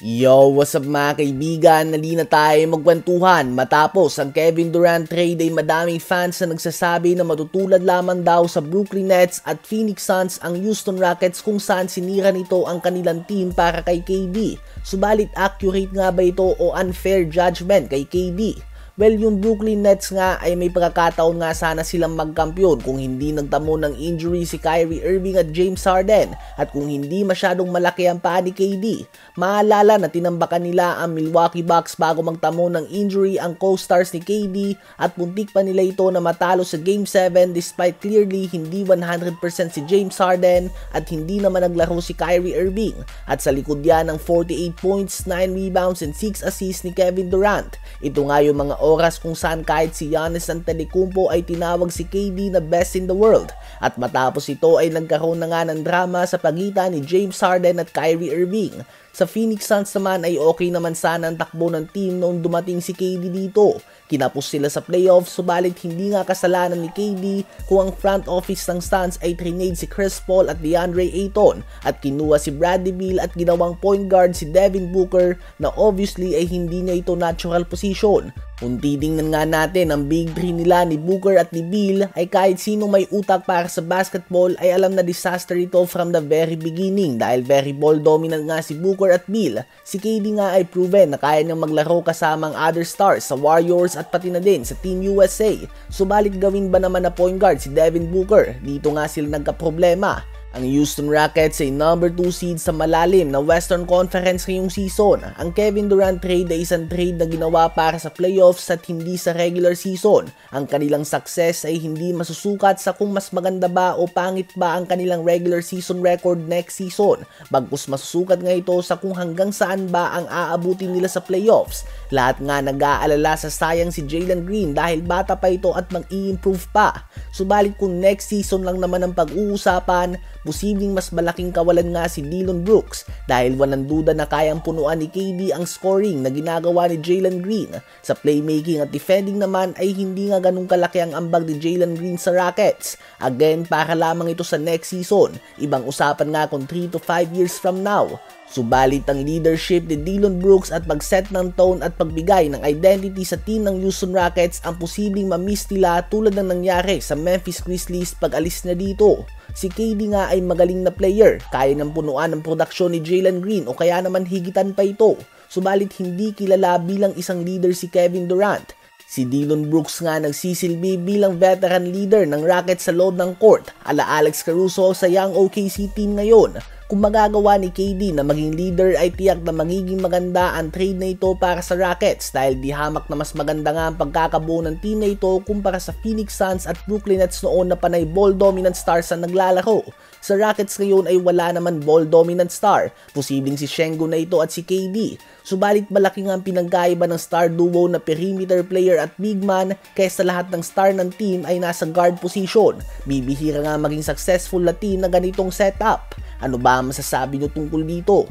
Yo, what's up mga kaibigan? Nali na tayo magkwentuhan. Matapos ang Kevin Durant trade ay madaming fans na nagsasabi na matutulad lamang daw sa Brooklyn Nets at Phoenix Suns ang Houston Rockets kung saan sinira nito ang kanilang team para kay KD. Subalit accurate nga ba ito o unfair judgment kay KD? Well, yung Brooklyn Nets nga ay may pagkakataon nga sana silang magkampiyon kung hindi nagtamo ng injury si Kyrie Irving at James Harden at kung hindi masyadong malaki ang paa ni KD. Maalala na tinambakan nila ang Milwaukee Bucks bago magtamo ng injury ang co-stars ni KD at puntik pa nila ito na matalo sa Game 7 despite clearly hindi 100% si James Harden at hindi naman naglaro si Kyrie Irving. At sa likod yan ng 48 points, 9 rebounds and 6 assists ni Kevin Durant. Ito nga yung mga oras kung saan kahit si Giannis Antetokounmpo ay tinawag si KD na best in the world. At matapos ito ay nagkaroon na nga ng drama sa pagitan ni James Harden at Kyrie Irving. Sa Phoenix Suns naman ay okay naman sana ang takbo ng team noong dumating si KD dito. Kinapos sila sa playoffs subalit hindi nga kasalanan ni KD kung ang front office ng Suns ay trinade si Chris Paul at DeAndre Ayton at kinuha si Bradley Beal at ginawang point guard si Devin Booker na obviously ay hindi niya ito natural position. Kung titingnan nga natin ang big three nila ni Booker at ni Beal ay kahit sino may utak para sa basketball ay alam na disaster ito from the very beginning dahil very ball dominant nga si Booker at Beal. Si KD nga ay proven na kaya niyang maglaro kasama ang other stars sa Warriors at pati na din sa Team USA. Subalit gawin ba naman na point guard si Devin Booker? Dito nga sila nagka-problema. Ang Houston Rockets ay number 2 seed sa malalim na Western Conference ngayong season. Ang Kevin Durant trade ay isang trade na ginawa para sa playoffs at hindi sa regular season. Ang kanilang success ay hindi masusukat sa kung mas maganda ba o pangit ba ang kanilang regular season record next season. Bagkus masusukat nga ito sa kung hanggang saan ba ang aabutin nila sa playoffs. Lahat nga nag-aalala sa sayang si Jalen Green dahil bata pa ito at mag-i-improve pa. Subalit kung next season lang naman ang pag-uusapan, posibleng mas malaking kawalan nga si Dillon Brooks dahil walang duda na kayang punuan ni KD ang scoring na ginagawa ni Jalen Green. Sa playmaking at defending naman ay hindi nga ganun kalaki ang ambag ni Jalen Green sa Rockets. Again, para lamang ito sa next season. Ibang usapan nga kung 3 to 5 years from now. Subalit ang leadership ni Dillon Brooks at pag-set ng tone at pagbigay ng identity sa team ng Houston Rockets ang posibleng ma-miss nila tulad ng nangyari sa Memphis Grizzlies pag-alis na dito. Si KD nga ay magaling na player, kaya ng punuan ng produksyon ni Jalen Green o kaya naman higitan pa ito. Subalit hindi kilala bilang isang leader si Kevin Durant. Si Dillon Brooks nga nagsisilbi bilang veteran leader ng Rockets sa loob ng court, ala Alex Caruso sa Young OKC team ngayon. Kung magagawa ni KD na maging leader ay tiyak na magiging maganda ang trade na ito para sa Rockets dahil di hamak na mas maganda nga ang pagkakabuo ng team na ito kumpara sa Phoenix Suns at Brooklyn Nets noon na panay ball dominant stars ang naglalaro. Sa Rockets ngayon ay wala naman ball dominant star, posibleng si Sengun na ito at si KD. Subalit malaki nga ang pinagkaiba ng star duo na perimeter player at big man kaysa lahat ng star ng team ay nasa guard position. Bibihira nga maging successful na team na ganitong setup. Ano ba ang masasabi nyo tungkol dito?